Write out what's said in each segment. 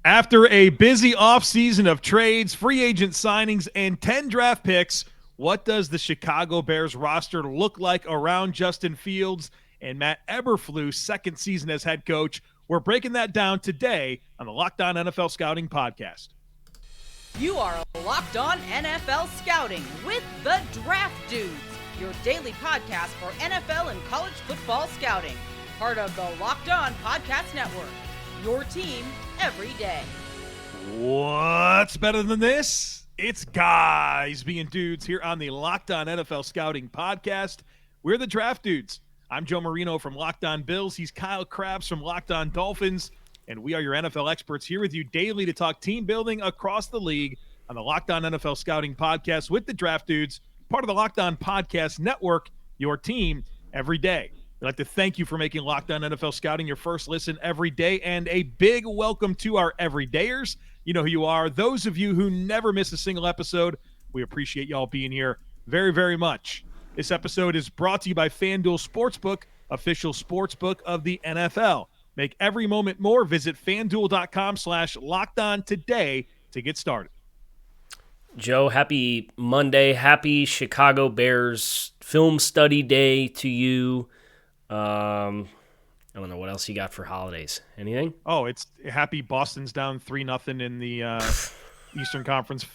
After a busy offseason of trades, free agent signings, and 10 draft picks, what does the Chicago Bears roster look like around Justin Fields and Matt Eberflus' second season as head coach? We're breaking that down today on the Locked On NFL Scouting Podcast. You are Locked On NFL Scouting with the Draft Dudes, your daily podcast for NFL and college football scouting. Part of the Locked On Podcast Network, your team every day. What's better than this? It's guys being dudes here on the Locked On NFL Scouting Podcast. We're the Draft Dudes. I'm Joe Marino from Locked On Bills. He's Kyle Crabbs from Locked On Dolphins. And we are your NFL experts here with you daily to talk team building across the league on the Locked On NFL Scouting Podcast with the Draft Dudes, part of the Locked On Podcast Network, your team every day. We'd like to thank you for making Locked On NFL Scouting your first listen every day, and a big welcome to our everydayers. You know who you are. Those of you who never miss a single episode, we appreciate y'all being here very, very much. This episode is brought to you by FanDuel Sportsbook, official sportsbook of the NFL. Make every moment more. Visit FanDuel.com/LockedOn today to get started. Joe, happy Monday. Happy Chicago Bears Film Study Day to you. I don't know what else you got for holidays. Anything? Oh, it's happy Boston's down 3-0 in the Eastern Conference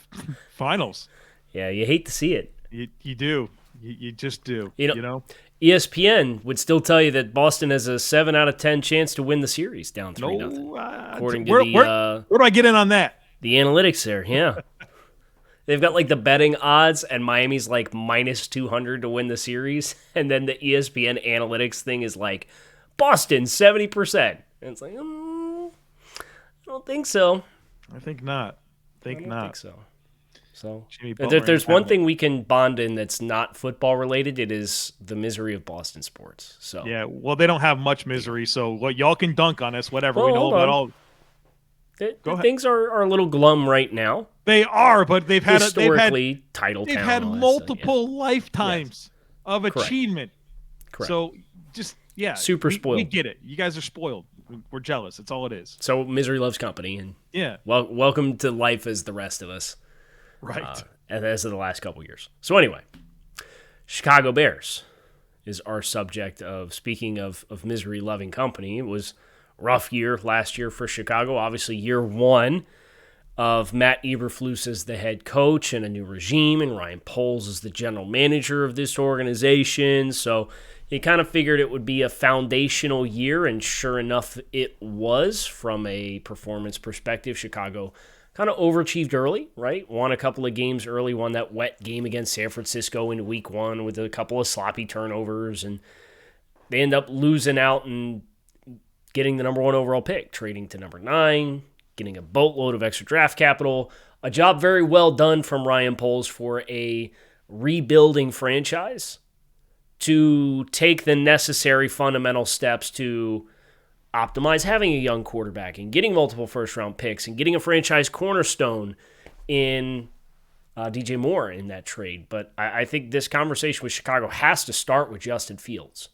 Finals. Yeah, you hate to see it. You do. You just do. You know? ESPN would still tell you that Boston has a 7 out of 10 chance to win the series down 3-0. According to where do I get in on that? The analytics there, yeah. They've got like the betting odds, and Miami's like minus 200 to win the series. And then the ESPN analytics thing is like Boston 70%. And it's like, I don't think so. I think not. I don't think so. So if there's one thing we can bond in that's not football related, it is the misery of Boston sports. So yeah, well, they don't have much misery, so y'all can dunk on us, whatever. Well, we know about all. Things are a little glum right now. They are, but they've had title. They've had multiple lifetimes of achievement. Correct. So just super spoiled. We get it. You guys are spoiled. We're jealous. That's all it is. So misery loves company, and welcome to life as the rest of us. Right. As of the last couple years. So anyway, Chicago Bears is our subject of, speaking of misery-loving company. It was a rough year last year for Chicago. Obviously, year one of Matt Eberflus as the head coach and a new regime, and Ryan Poles as the general manager of this organization. So you kind of figured it would be a foundational year, and sure enough, it was from a performance perspective. Chicago kind of overachieved early, right? Won a couple of games early, won that wet game against San Francisco in week one with a couple of sloppy turnovers, and they end up losing out and getting the number 1 overall pick, trading to number 9, getting a boatload of extra draft capital. A job very well done from Ryan Poles for a rebuilding franchise to take the necessary fundamental steps to optimize having a young quarterback and getting multiple first-round picks and getting a franchise cornerstone in DJ Moore in that trade. But I think this conversation with Chicago has to start with Justin Fields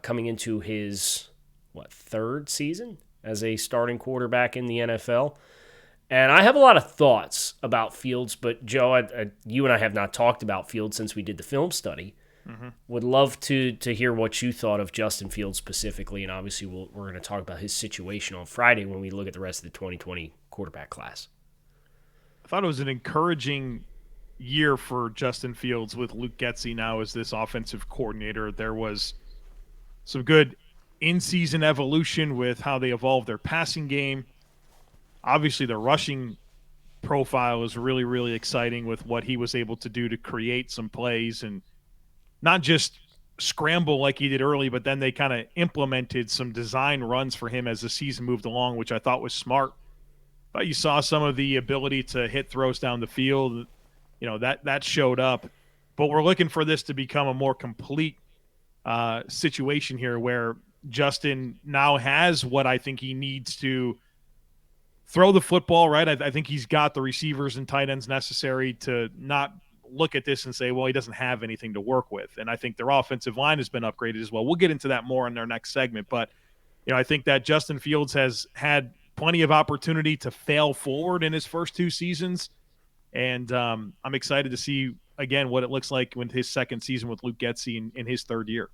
coming into his, third season as a starting quarterback in the NFL. And I have a lot of thoughts about Fields, but Joe, you and I have not talked about Fields since we did the film study. Mm-hmm. Would love to hear what you thought of Justin Fields specifically, and obviously we're going to talk about his situation on Friday when we look at the rest of the 2020 quarterback class. I thought it was an encouraging year for Justin Fields with Luke Getsy now as this offensive coordinator. There was some good in-season evolution with how they evolved their passing game. Obviously, the rushing profile is really, really exciting with what he was able to do to create some plays and not just scramble like he did early, but then they kind of implemented some design runs for him as the season moved along, which I thought was smart. But you saw some of the ability to hit throws down the field. That showed up. But we're looking for this to become a more complete situation here where Justin now has what I think he needs to throw the football, right? I think he's got the receivers and tight ends necessary to not look at this and say, well, he doesn't have anything to work with. And I think their offensive line has been upgraded as well. We'll get into that more in our next segment. But, I think that Justin Fields has had plenty of opportunity to fail forward in his first 2 seasons. And I'm excited to see, again, what it looks like when his second season with Luke Getsy in his third year.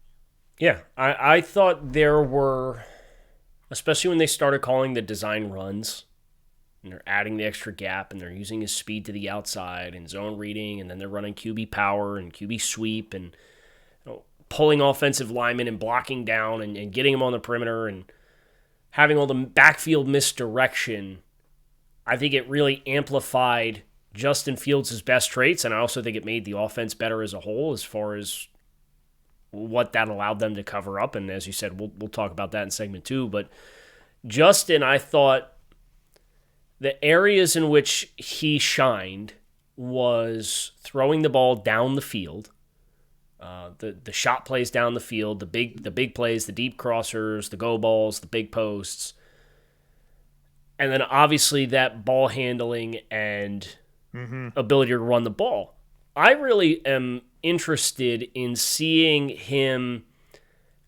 Yeah, I thought there were, especially when they started calling the design runs, and they're adding the extra gap, and they're using his speed to the outside and zone reading, and then they're running QB power and QB sweep and pulling offensive linemen and blocking down and getting them on the perimeter and having all the backfield misdirection. I think it really amplified Justin Fields' best traits, and I also think it made the offense better as a whole as far as what that allowed them to cover up. And as you said, we'll talk about that in segment 2. But Justin, I thought the areas in which he shined was throwing the ball down the field, the shot plays down the field, the big plays, the deep crossers, the go balls, the big posts, and then obviously that ball handling and ability to run the ball. I really am interested in seeing him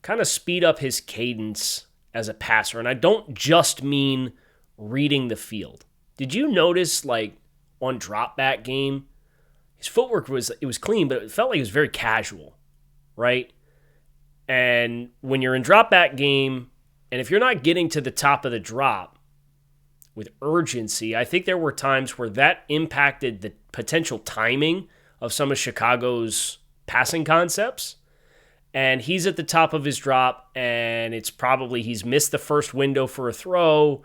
kind of speed up his cadence as a passer. And I don't just mean reading the field. Did you notice, like, on drop back game, his footwork was clean, but it felt like it was very casual, right? And when you're in drop back game, and if you're not getting to the top of the drop with urgency, I think there were times where that impacted the potential timing of some of Chicago's passing concepts. And he's at the top of his drop, and it's probably he's missed the first window for a throw,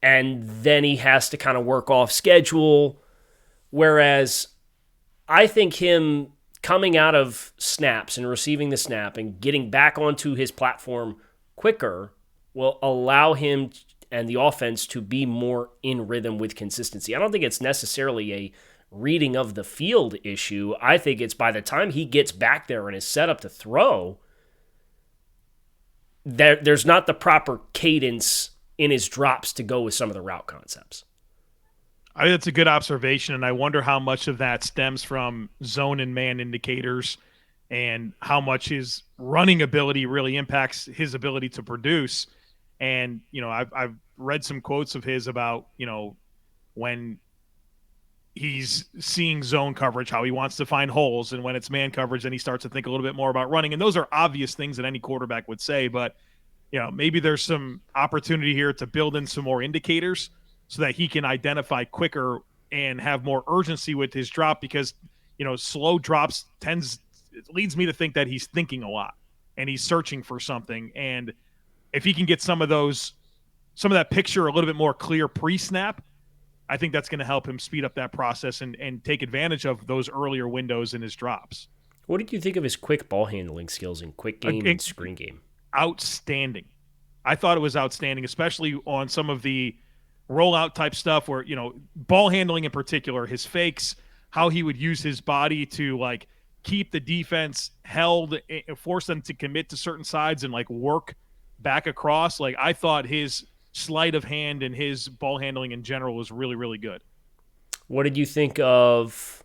and then he has to kind of work off schedule. Whereas I think him coming out of snaps and receiving the snap and getting back onto his platform quicker will allow him and the offense to be more in rhythm with consistency. I don't think it's necessarily a reading of the field issue. I think it's by the time he gets back there and is set up to throw, there's not the proper cadence in his drops to go with some of the route concepts. I think that's a good observation, and I wonder how much of that stems from zone and man indicators and how much his running ability really impacts his ability to produce. And, I've read some quotes of his about, when he's seeing zone coverage, how he wants to find holes, and when it's man coverage, then he starts to think a little bit more about running. And those are obvious things that any quarterback would say, but maybe there's some opportunity here to build in some more indicators so that he can identify quicker and have more urgency with his drop, because slow drops leads me to think that he's thinking a lot and he's searching for something. And if he can get some of that picture a little bit more clear pre-snap, I think that's going to help him speed up that process and take advantage of those earlier windows in his drops. What did you think of his quick ball handling skills in quick game and screen game? Outstanding. I thought it was outstanding, especially on some of the rollout type stuff where, ball handling in particular, his fakes, how he would use his body to keep the defense held, force them to commit to certain sides and work back across. I thought his sleight of hand and his ball handling in general was really, really good. What did you think of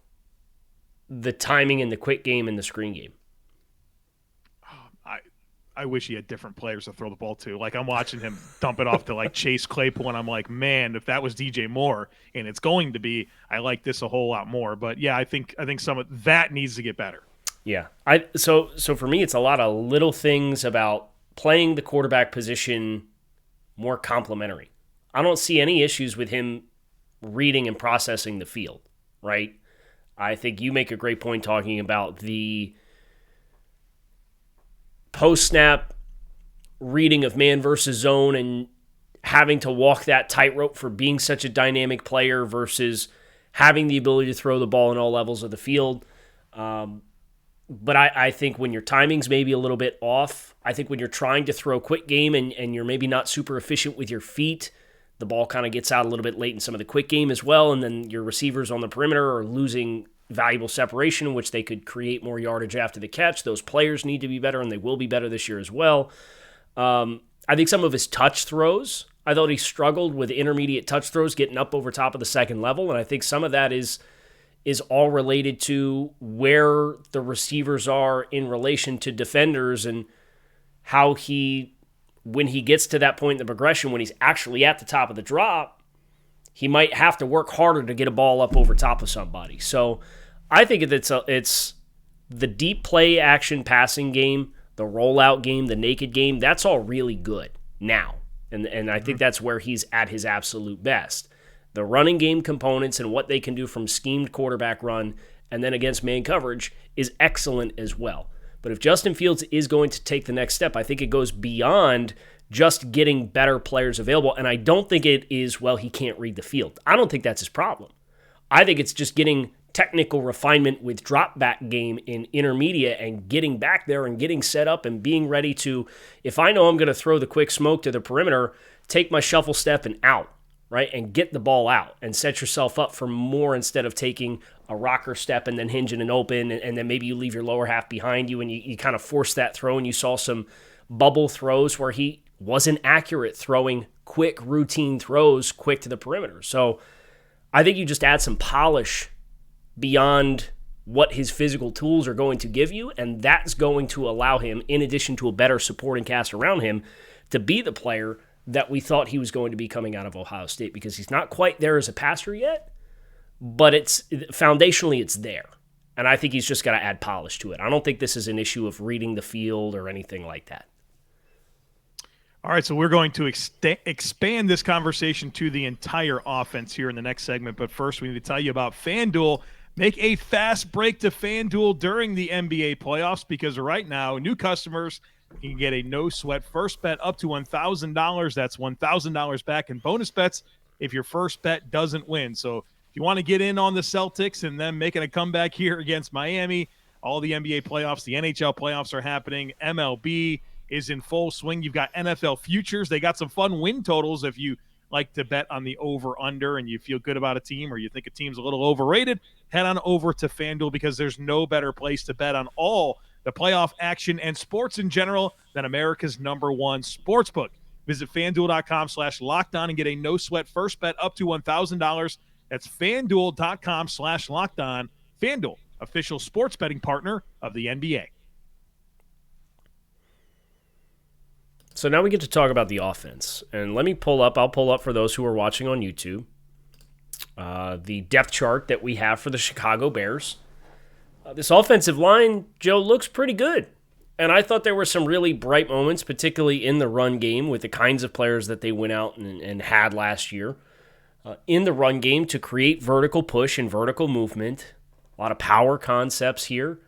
the timing in the quick game and the screen game? I wish he had different players to throw the ball to. I'm watching him dump it off to Chase Claypool, and I'm like, man, if that was DJ Moore, and it's going to be, I like this a whole lot more. But yeah, I think some of that needs to get better. Yeah, so for me, it's a lot of little things about playing the quarterback position more complementary. I don't see any issues with him reading and processing the field, right? I think you make a great point talking about the post-snap reading of man versus zone and having to walk that tightrope for being such a dynamic player versus having the ability to throw the ball in all levels of the field. But I think when your timing's maybe a little bit off, I think when you're trying to throw quick game and you're maybe not super efficient with your feet, the ball kind of gets out a little bit late in some of the quick game as well, and then your receivers on the perimeter are losing valuable separation in which they could create more yardage after the catch. Those players need to be better, and they will be better this year as well. I think some of his touch throws, I thought he struggled with intermediate touch throws getting up over top of the second level, and I think some of that is all related to where the receivers are in relation to defenders and how he when he gets to that point in the progression, when he's actually at the top of the drop, he might have to work harder to get a ball up over top of somebody. So I think it's the deep play action passing game, the rollout game, the naked game, that's all really good now. And I think that's where he's at his absolute best. The running game components and what they can do from schemed quarterback run and then against man coverage is excellent as well. But if Justin Fields is going to take the next step, I think it goes beyond just getting better players available. And I don't think it is, well, he can't read the field. I don't think that's his problem. I think it's just getting technical refinement with drop back game in intermediate and getting back there and getting set up and being ready to, if I know I'm going to throw the quick smoke to the perimeter, take my shuffle step and out, right? And get the ball out and set yourself up for more instead of taking a rocker step and then hinging and open and then maybe you leave your lower half behind you and you kind of force that throw, and you saw some bubble throws where he wasn't accurate throwing quick routine throws quick to the perimeter. So I think you just add some polish beyond what his physical tools are going to give you, and that's going to allow him, in addition to a better supporting cast around him, to be the player that we thought he was going to be coming out of Ohio State, because he's not quite there as a passer yet, but it's foundationally it's there. And I think he's just got to add polish to it. I don't think this is an issue of reading the field or anything like that. All right, so we're going to expand this conversation to the entire offense here in the next segment. But first, we need to tell you about FanDuel. Make a fast break to FanDuel during the NBA playoffs, because right now, new customers can get a no-sweat first bet up to $1,000. That's $1,000 back in bonus bets if your first bet doesn't win. So if you want to get in on the Celtics and them making a comeback here against Miami, all the NBA playoffs, the NHL playoffs are happening. MLB is in full swing. You've got NFL futures. They got some fun win totals if you like to bet on the over-under and you feel good about a team or you think a team's a little overrated. Head on over to FanDuel, because there's no better place to bet on all the playoff action and sports in general than America's #1 sportsbook. Visit FanDuel.com/lockedon and get a no-sweat first bet up to $1,000. That's FanDuel.com/lockedon. FanDuel, official sports betting partner of the NBA. So now we get to talk about the offense. And I'll pull up for those who are watching on YouTube, the depth chart that we have for the Chicago Bears. This offensive line, Joe, looks pretty good. And I thought there were some really bright moments, particularly in the run game with the kinds of players that they went out and had last year. In the run game to create vertical push and vertical movement. A lot of power concepts here.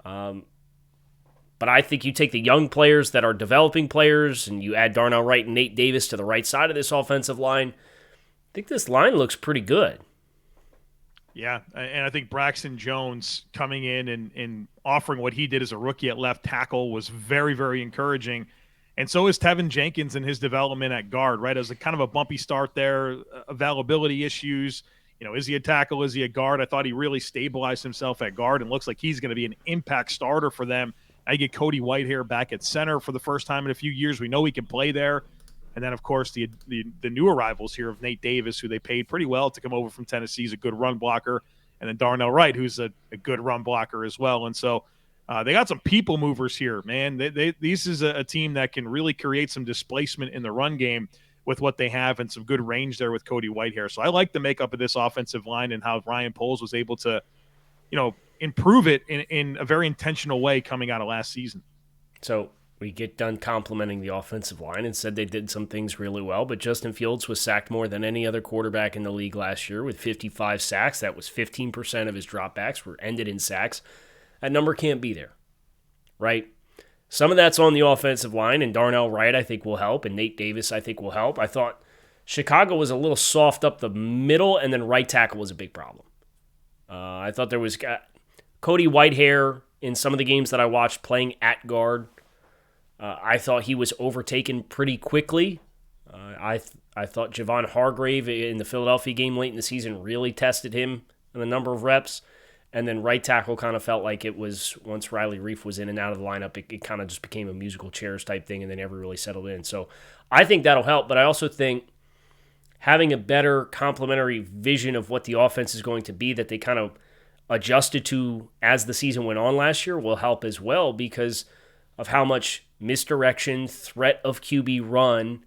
But I think you take the young players that are developing players and you add Darnell Wright and Nate Davis to the right side of this offensive line. I think this line looks pretty good. Yeah, and I think Braxton Jones coming in and offering what he did as a rookie at left tackle was very, very encouraging. And so is Teven Jenkins and his development at guard, right? It was a kind of a bumpy start there, availability issues. You know, is he a tackle? Is he a guard? I thought he really stabilized himself at guard and looks like he's going to be an impact starter for them. I get Cody Whitehair back at center for the first time in a few years. We know he can play there. And then, of course, the new arrivals here of Nate Davis, who they paid pretty well to come over from Tennessee. He's a good run blocker. And then Darnell Wright, who's a good run blocker as well. And so they got some people movers here, man. This is a team that can really create some displacement in the run game with what they have and some good range there with Cody Whitehair. So I like the makeup of this offensive line and how Ryan Poles was able to, improve it in a very intentional way coming out of last season. So we get done complimenting the offensive line and said they did some things really well, but Justin Fields was sacked more than any other quarterback in the league last year with 55 sacks. That was 15% of his dropbacks were ended in sacks. That number can't be there, right? Some of that's on the offensive line, and Darnell Wright I think will help, and Nate Davis I think will help. I thought Chicago was a little soft up the middle, and then right tackle was a big problem. I thought there was Cody Whitehair in some of the games that I watched playing at guard. I thought he was overtaken pretty quickly. I thought Javon Hargrave in the Philadelphia game late in the season really tested him in the number of reps. And then right tackle kind of felt like it was, once Riley Reif was in and out of the lineup, it kind of just became a musical chairs type thing and they never really settled in. So I think that'll help, but I also think having a better complementary vision of what the offense is going to be that they kind of adjusted to as the season went on last year will help as well, because of how much misdirection, threat of QB run.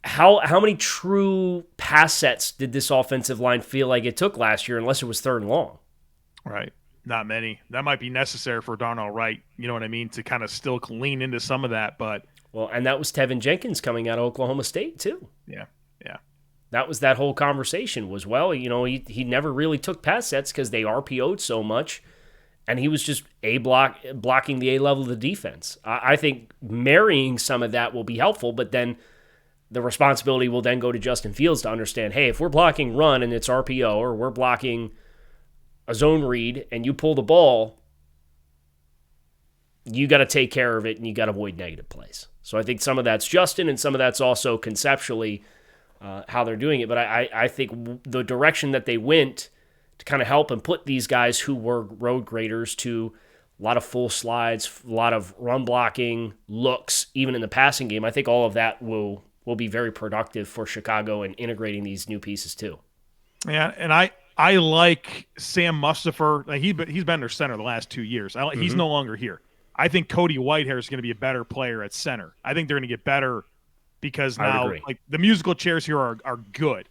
How many true pass sets did this offensive line feel like it took last year, unless it was third and long? Right. Not many. That might be necessary for Darnell Wright, you know what I mean, to kind of still lean into some of that. But well, and that was Teven Jenkins coming out of Oklahoma State too. Yeah. That was that whole conversation was, well, he never really took pass sets because they RPO'd so much, and he was just blocking the A level of the defense. I think marrying some of that will be helpful, but then the responsibility will then go to Justin Fields to understand, hey, if we're blocking run and it's RPO, or we're blocking a zone read and you pull the ball, you got to take care of it and you got to avoid negative plays. So I think some of that's Justin and some of that's also conceptually how they're doing it. But I think the direction that they went to kind of help and put these guys who were road graders to a lot of full slides, a lot of run blocking, looks, even in the passing game, I think all of that will be very productive for Chicago in integrating these new pieces too. Yeah, and I like Sam Mustipher. Like he's been their center the last 2 years. He's no longer here. I think Cody Whitehair is going to be a better player at center. I think they're going to get better because now like the musical chairs here are good.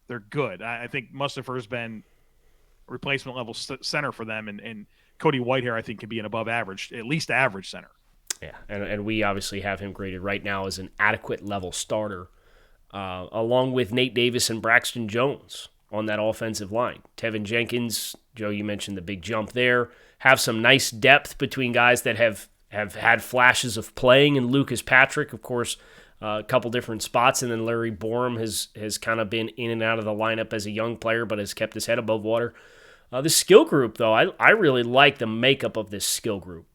They're good. I think Mustipher has been replacement level center for them, and Cody Whitehair I think can be an above average, at least average center. Yeah, and we obviously have him graded right now as an adequate level starter, along with Nate Davis and Braxton Jones on that offensive line. Teven Jenkins, Joe, you mentioned the big jump there. Have some nice depth between guys that have had flashes of playing, and Lucas Patrick, of course, a couple different spots, and then Larry Borum has kind of been in and out of the lineup as a young player, but has kept his head above water. The skill group, though, I really like the makeup of this skill group.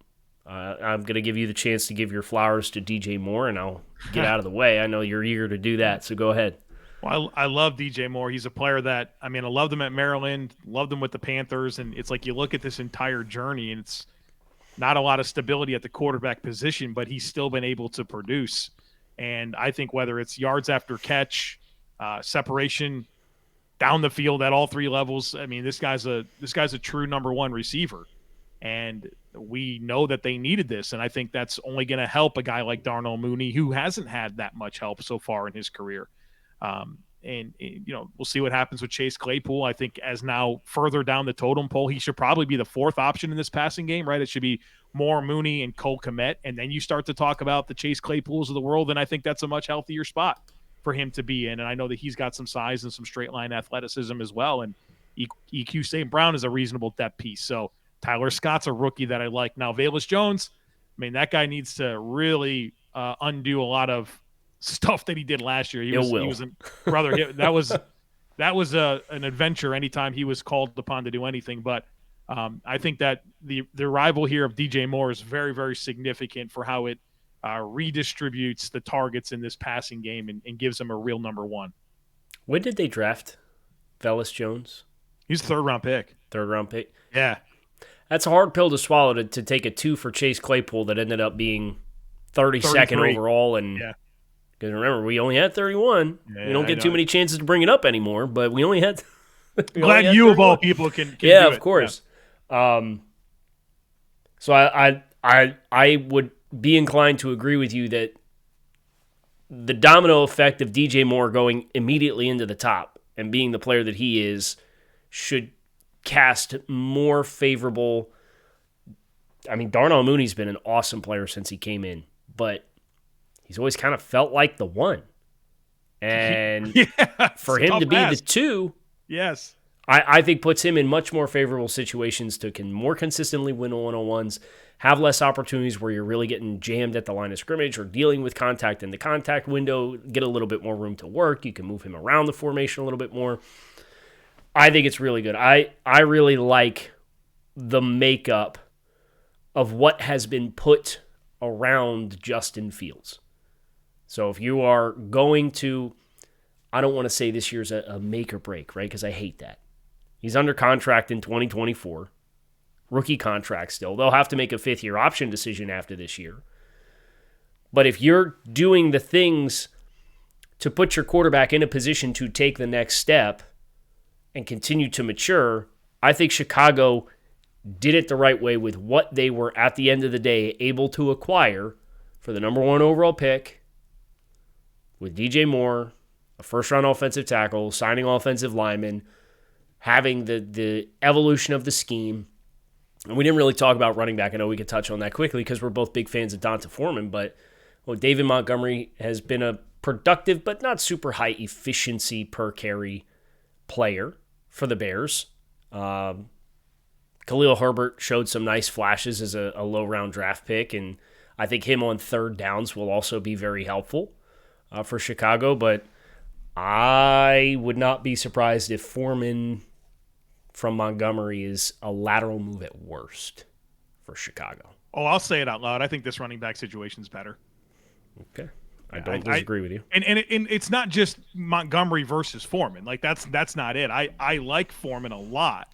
I'm going to give you the chance to give your flowers to DJ Moore, and I'll get out of the way. I know you're eager to do that, so go ahead. Well, I love DJ Moore. He's a player that, I loved him at Maryland, loved him with the Panthers, and it's like you look at this entire journey, and it's not a lot of stability at the quarterback position, but he's still been able to produce. And I think whether it's yards after catch, separation, down the field at all three levels, this guy's a true number one receiver. And we know that they needed this, and I think that's only going to help a guy like Darnell Mooney, who hasn't had that much help so far in his career. And we'll see what happens with Chase Claypool. I think as now further down the totem pole, he should probably be the fourth option in this passing game, right? It should be Moore, Mooney, and Cole Kmet, and then you start to talk about the Chase Claypools of the world, and I think that's a much healthier spot for him to be in. And I know that he's got some size and some straight line athleticism as well, and EQ St. Brown is a reasonable depth piece. So Tyler Scott's a rookie that I like. Now, Velus Jones, that guy needs to really undo a lot of stuff that he did last year. He was a brother. That was an adventure anytime he was called upon to do anything. But I think that the arrival here of DJ Moore is very, very significant for how it redistributes the targets in this passing game and gives him a real number one. When did they draft Velus Jones? He's a third-round pick. Third-round pick? Yeah. That's a hard pill to swallow to take a 2 for Chase Claypool that ended up being 32nd overall. And because remember, we only had 31. We don't get too many chances to bring it up anymore, but we only had. Glad you of all people can do of it. Course. Yeah. So I would be inclined to agree with you that the domino effect of DJ Moore going immediately into the top and being the player that he is should cast more favorable. Darnell Mooney's been an awesome player since he came in, but he's always kind of felt like the one. And for him to be the 2, yes, I think puts him in much more favorable situations to can more consistently win one-on-ones, have less opportunities where you're really getting jammed at the line of scrimmage or dealing with contact in the contact window, get a little bit more room to work. You can move him around the formation a little bit more. I think it's really good. I really like the makeup of what has been put around Justin Fields. So if you are going to, I don't want to say this year's a make or break, right? Because I hate that. He's under contract in 2024. Rookie contract still. They'll have to make a 5th-year option decision after this year. But if you're doing the things to put your quarterback in a position to take the next step and continue to mature, I think Chicago did it the right way with what they were, at the end of the day, able to acquire for the number 1 overall pick with DJ Moore, a first-round offensive tackle, signing offensive linemen, having the evolution of the scheme. And we didn't really talk about running back. I know we could touch on that quickly because we're both big fans of Donta Foreman, but David Montgomery has been a productive but not super high efficiency per carry player for the Bears. Khalil Herbert showed some nice flashes as a low-round draft pick, and I think him on third downs will also be very helpful for Chicago, but I would not be surprised if Foreman from Montgomery is a lateral move at worst for Chicago. Oh, I'll say it out loud. I think this running back situation is better. Okay. I don't disagree with you. And it's not just Montgomery versus Foreman. Like that's not it. I like Foreman a lot,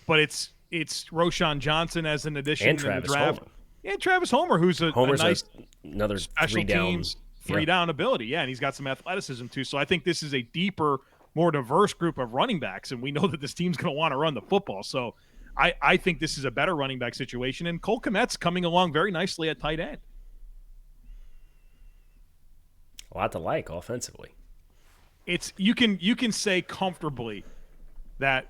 but it's Roschon Johnson as an addition and in Travis the draft. Homer. Yeah, Travis Homer, who's a nice another special teams three down ability. Yeah, and he's got some athleticism too. So I think this is a deeper, more diverse group of running backs, and we know that this team's going to want to run the football. So I think this is a better running back situation, and Cole Kmet's coming along very nicely at tight end. A lot to like offensively. It's you can say comfortably that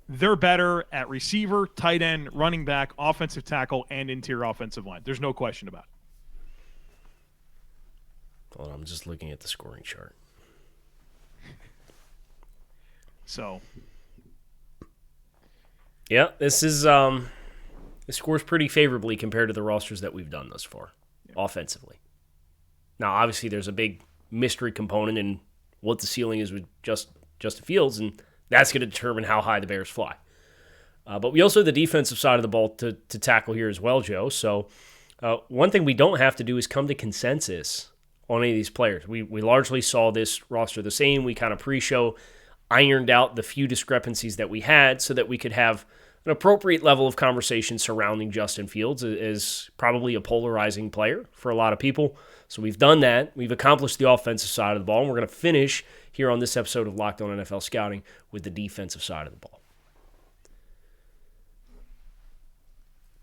they're better at receiver, tight end, running back, offensive tackle, and interior offensive line. There's no question about it. Hold on, I'm just looking at the scoring chart. So, yeah, this scores pretty favorably compared to the rosters that we've done thus far, offensively. Now, obviously, there's a big mystery component in what the ceiling is with Justin Fields, and that's going to determine how high the Bears fly. But we also have the defensive side of the ball to tackle here as well, Joe. So one thing we don't have to do is come to consensus on any of these players. We largely saw this roster the same. We kind of pre-show ironed out the few discrepancies that we had so that we could have an appropriate level of conversation surrounding Justin Fields as probably a polarizing player for a lot of people. So we've done that. We've accomplished the offensive side of the ball, and we're going to finish here on this episode of Locked On NFL Scouting with the defensive side of the ball.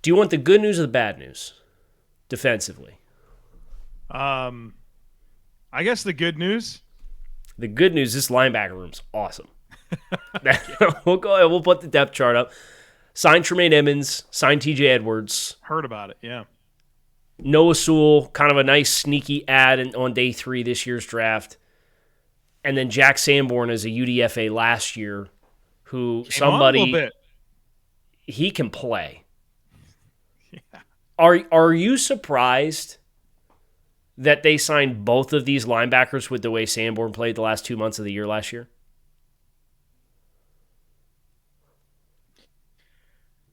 Do you want the good news or the bad news defensively? I guess the good news. The good news, this linebacker room's awesome. We'll go ahead. We'll put the depth chart up. Signed Tremaine Edmunds. Signed TJ Edwards. Heard about it, yeah. Noah Sewell, kind of a nice sneaky ad on day 3 this year's draft. And then Jack Sanborn as a UDFA last year, who Came on a little bit. He can play. Yeah. Are you surprised that they signed both of these linebackers with the way Sanborn played the last 2 months of the year last year?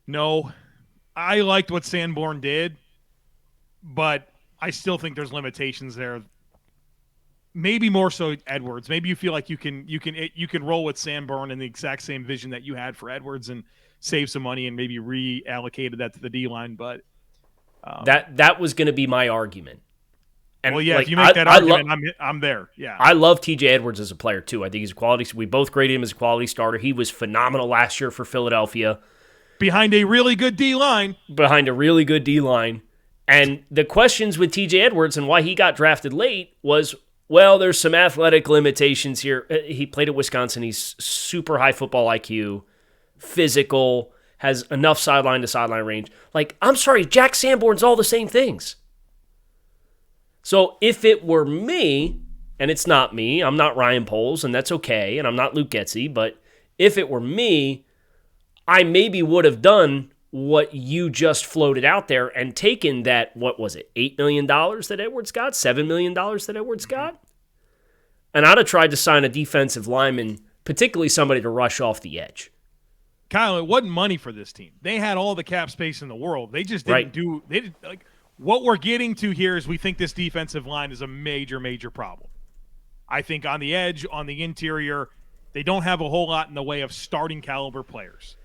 No. I liked what Sanborn did, but I still think there's limitations there. Maybe more so Edwards. Maybe you feel like you can roll with Sanborn in the exact same vision that you had for Edwards and save some money and maybe reallocated that to the D-line, but that was going to be my argument. And well, yeah, if you make that argument, I'm there. Yeah, I love TJ Edwards as a player too. I think he's a quality. We both graded him as a quality starter. He was phenomenal last year for Philadelphia. Behind a really good D-line. And the questions with TJ Edwards and why he got drafted late was, well, there's some athletic limitations here. He played at Wisconsin. He's super high football IQ, physical, has enough sideline to sideline range. Like, I'm sorry, Jack Sanborn's all the same things. So if it were me, and it's not me, I'm not Ryan Poles, and that's okay, and I'm not Luke Getsy, but if it were me, I maybe would have done what you just floated out there and taken that, what was it, $8 million that Edwards got? $7 million that Edwards got? And I'd have tried to sign a defensive lineman, particularly somebody to rush off the edge. Kyle, it wasn't money for this team. They had all the cap space in the world. They just didn't what we're getting to here is we think this defensive line is a major, major problem. I think on the edge, on the interior, they don't have a whole lot in the way of starting caliber players.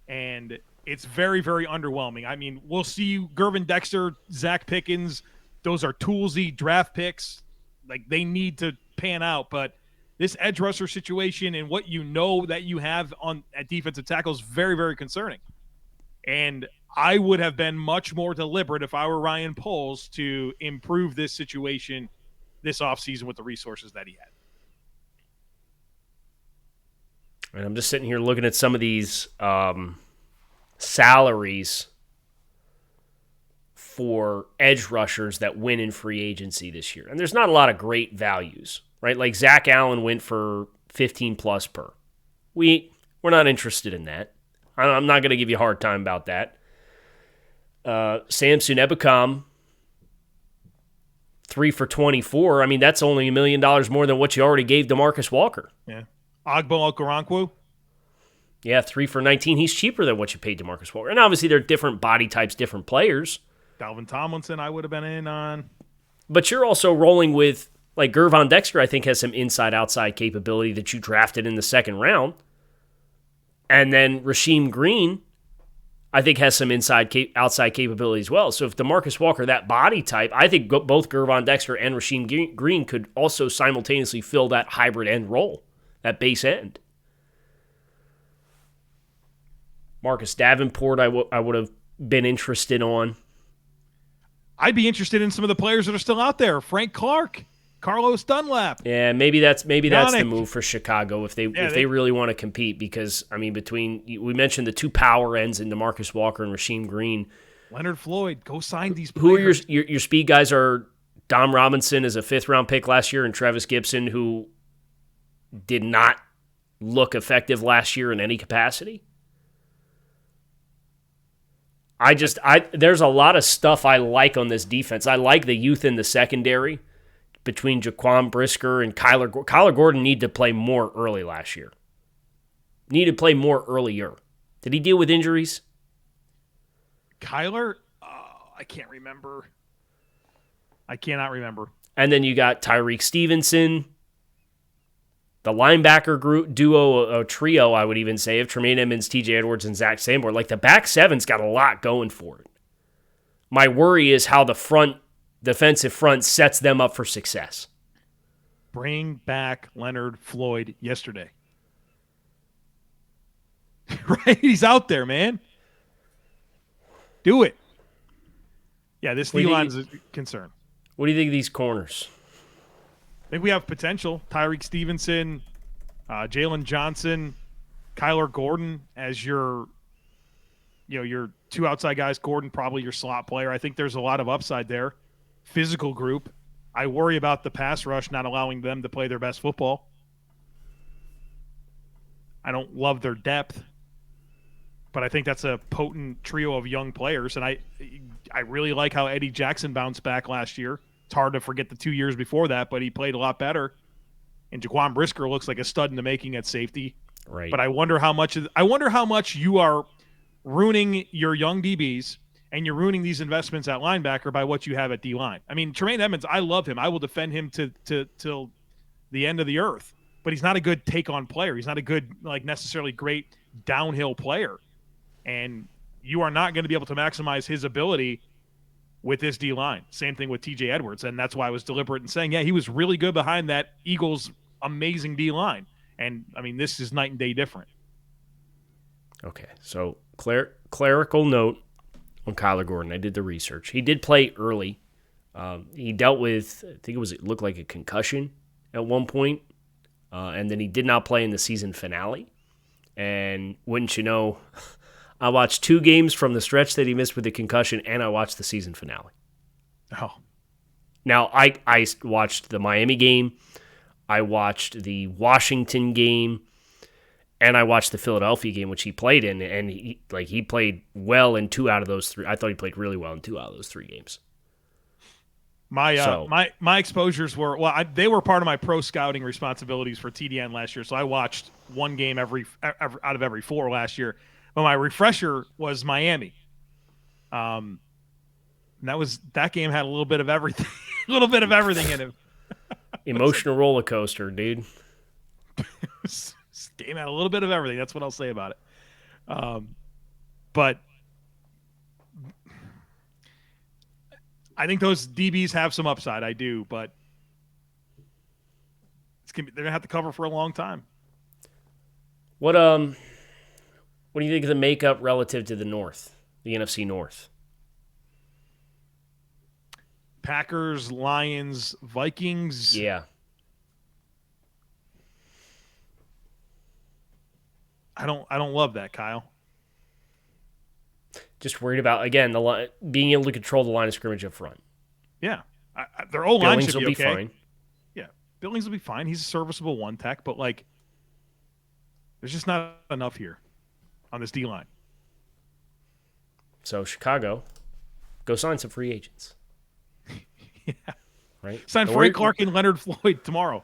And it's very, very underwhelming. I mean, we'll see Gervin Dexter, Zach Pickens. Those are toolsy draft picks. Like, they need to pan out. But this edge rusher situation and what you know that you have at defensive tackle is very, very concerning. And I would have been much more deliberate if I were Ryan Poles to improve this situation this offseason with the resources that he had. And I'm just sitting here looking at some of these salaries for edge rushers that win in free agency this year. And there's not a lot of great values, right? Like Zach Allen went for 15 plus per. We're not interested in that. I'm not going to give you a hard time about that. Samson Ebukam, 3 for 24. I mean, that's only $1 million more than what you already gave DeMarcus Walker. Yeah. Agbo Okoronkwo. Yeah, 3 for 19. He's cheaper than what you paid DeMarcus Walker. And obviously, they're different body types, different players. Dalvin Tomlinson, I would have been in on. But you're also rolling with, like, Gervon Dexter, I think, has some inside-outside capability that you drafted in the second round. And then Rasheem Green, I think, has some outside capability as well. So if DeMarcus Walker, that body type, I think both Gervon Dexter and Rasheem Green could also simultaneously fill that hybrid end role, that base end. Marcus Davenport, I would have been interested on. I'd be interested in some of the players that are still out there. Frank Clark, Carlos Dunlap. Yeah, maybe that's the move for Chicago if they really want to compete, because I mean, we mentioned the two power ends in DeMarcus Walker and Rasheem Green. Leonard Floyd, go sign these players. Who are your speed guys? Are Dom Robinson as a 5th round pick last year and Travis Gibson, who did not look effective last year in any capacity. There's a lot of stuff I like on this defense. I like the youth in the secondary between Jaquan, Brisker, and Kyler. Kyler Gordon needed to play more early last year. Needed to play more earlier. Did he deal with injuries? Kyler? I can't remember. I cannot remember. And then you got Tyreek Stevenson. The linebacker duo, trio, I would even say, of Tremaine Edmunds, TJ Edwards, and Zach Sanborn. Like, the back seven's got a lot going for it. My worry is how the defensive front sets them up for success. Bring back Leonard Floyd yesterday. Right? He's out there, man. Do it. Yeah, this D-line is a concern. What do you think of these corners? I think we have potential. Tyreek Stevenson, Jaylon Johnson, Kyler Gordon as your two outside guys. Gordon probably your slot player. I think there's a lot of upside there. Physical group. I worry about the pass rush not allowing them to play their best football. I don't love their depth, but I think that's a potent trio of young players. And I really like how Eddie Jackson bounced back last year. It's hard to forget the 2 years before that, but he played a lot better. And Jaquan Brisker looks like a stud in the making at safety. Right. But I wonder how much you are ruining your young DBs and you're ruining these investments at linebacker by what you have at D-line. I mean, Tremaine Edmunds, I love him. I will defend him till the end of the earth. But he's not a good take-on player. He's not a good, necessarily great downhill player. And you are not going to be able to maximize his ability with this D-line. Same thing with TJ Edwards, and that's why I was deliberate in saying, yeah, he was really good behind that Eagles' amazing D-line. And, I mean, this is night and day different. Okay, so clerical note on Kyler Gordon. I did the research. He did play early. He dealt with, I think it looked like a concussion at one point, and then he did not play in the season finale. And wouldn't you know, I watched 2 games from the stretch that he missed with the concussion, and I watched the season finale. Oh. Now, I watched the Miami game, I watched the Washington game, and I watched the Philadelphia game, which he played in, and he played well in 2 out of those 3. I thought he played really well in 2 out of those 3 games. My exposures were they were part of my pro scouting responsibilities for TDN last year, so I watched 1 game every out of every 4 last year. But my refresher was Miami. And that game had a little bit of everything, in it. Emotional roller coaster, dude. This game had a little bit of everything. That's what I'll say about it. But I think those DBs have some upside. I do, but they're gonna have to cover for a long time. What do you think of the makeup relative to the North, the NFC North? Packers, Lions, Vikings. Yeah. I don't love that, Kyle. Just worried about, again, being able to control the line of scrimmage up front. Yeah. Their O-line Billings should will be okay. fine. Yeah. Billings will be fine. He's a serviceable one tech, but like there's just not enough here on this D-line. So Chicago, go sign some free agents. Yeah. Right? Sign Frank Clark and Leonard Floyd tomorrow.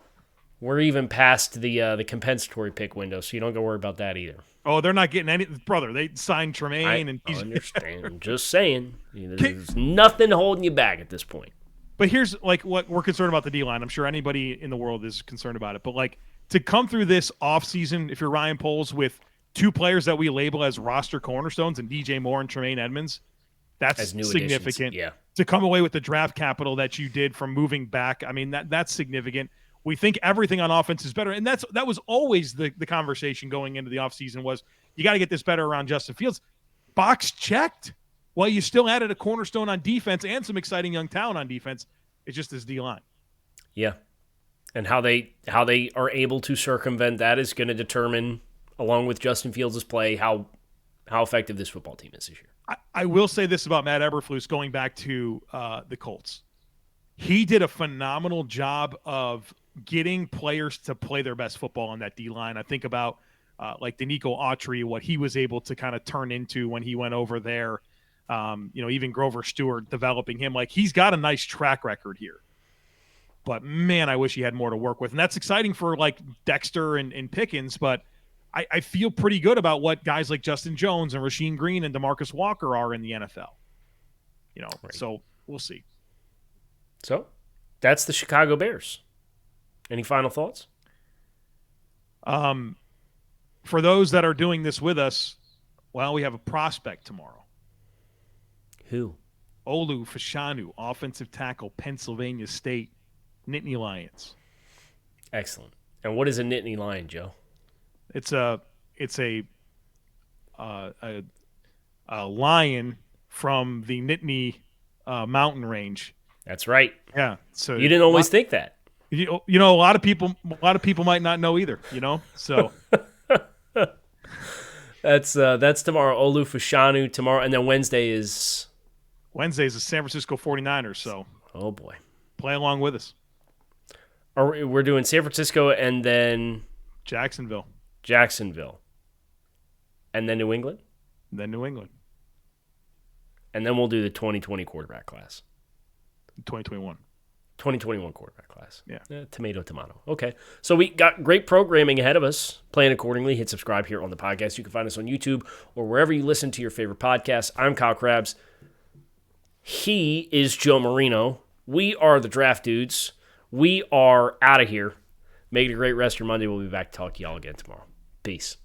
We're even past the compensatory pick window, so you don't go worry about that either. Oh, they're not getting any. Brother, they signed Tremaine. I understand. I'm just saying. There's nothing holding you back at this point. But here's like what we're concerned about the D-line. I'm sure anybody in the world is concerned about it. But like to come through this offseason, if you're Ryan Poles, with two players that we label as roster cornerstones and DJ Moore and Tremaine Edmunds, that's significant. Yeah. To come away with the draft capital that you did from moving back, I mean, that's significant. We think everything on offense is better. And that was always the conversation going into the offseason was you got to get this better around Justin Fields. Box checked. Well, you still added a cornerstone on defense and some exciting young talent on defense. It's just this D-line. Yeah. And how they are able to circumvent that is going to determine, along with Justin Fields' play, how effective this football team is this year. I will say this about Matt Eberflus going back to the Colts. He did a phenomenal job of getting players to play their best football on that D-line. I think about like Danico Autry, what he was able to kind of turn into when he went over there. Even Grover Stewart developing him. Like he's got a nice track record here. But man, I wish he had more to work with. And that's exciting for like Dexter and Pickens, but I feel pretty good about what guys like Justin Jones and Rasheem Green and DeMarcus Walker are in the NFL. Right. So we'll see. So that's the Chicago Bears. Any final thoughts? For those that are doing this with us, well, we have a prospect tomorrow. Who? Olu Fashanu, offensive tackle, Pennsylvania State, Nittany Lions. Excellent. And what is a Nittany Lion, Joe? It's a lion from the Nittany mountain range. That's right. Yeah. So you didn't always think that. A lot of people might not know either. So that's tomorrow. Olu Fashanu tomorrow, and then Wednesday's the San Francisco 49ers. So oh boy, play along with us. We're doing San Francisco and then Jacksonville, and then New England, and then we'll do the 2020 quarterback class. 2021 quarterback class. Yeah. Tomato. Okay. So we got great programming ahead of us. Plan accordingly. Hit subscribe here on the podcast. You can find us on YouTube or wherever you listen to your favorite podcasts. I'm Kyle Crabbs. He is Joe Marino. We are the Draft Dudes. We are out of here. Make it a great rest of your Monday. We'll be back to talk to y'all again tomorrow. Peace.